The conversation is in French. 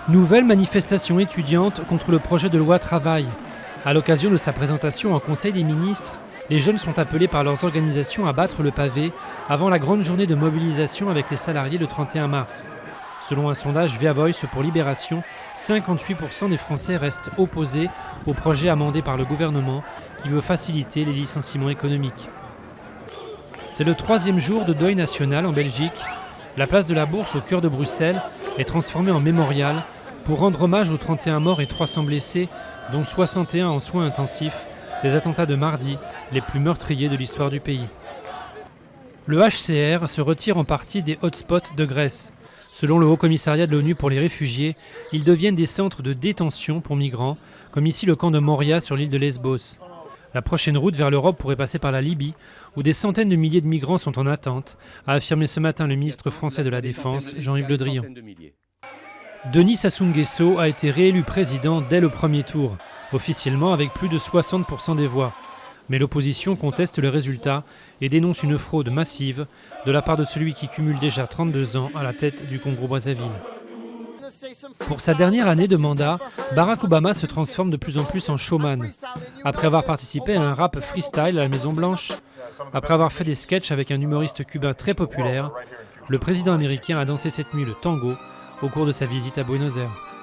Nouvelle manifestation étudiante contre le projet de loi travail. À l'occasion de sa présentation en Conseil des ministres, les jeunes sont appelés par leurs organisations à battre le pavé avant la grande journée de mobilisation avec les salariés le 31 mars. Selon un sondage Via Voice pour Libération, 58% des Français restent opposés au projet amendé par le gouvernement qui veut faciliter les licenciements économiques. C'est le 3e jour de deuil national en Belgique. La place de la Bourse au cœur de Bruxelles est transformée en mémorial pour rendre hommage aux 31 morts et 300 blessés, dont 61 en soins intensifs, des attentats de mardi, les plus meurtriers de l'histoire du pays. Le HCR se retire en partie des hotspots de Grèce. Selon le Haut-Commissariat de l'ONU pour les réfugiés, ils deviennent des centres de détention pour migrants, comme ici le camp de Moria sur l'île de Lesbos. La prochaine route vers l'Europe pourrait passer par la Libye, où des centaines de milliers de migrants sont en attente, a affirmé ce matin le ministre français de la Défense, Jean-Yves Le Drian. Denis Sassou Nguesso a été réélu président dès le premier tour, officiellement avec plus de 60% des voix. Mais l'opposition conteste le résultat et dénonce une fraude massive de la part de celui qui cumule déjà 32 ans à la tête du Congo-Brazzaville. Pour sa dernière année de mandat, Barack Obama se transforme de plus en plus en showman. Après avoir participé à un rap freestyle à la Maison-Blanche, après avoir fait des sketchs avec un humoriste cubain très populaire, le président américain a dansé cette nuit le tango au cours de sa visite à Buenos Aires.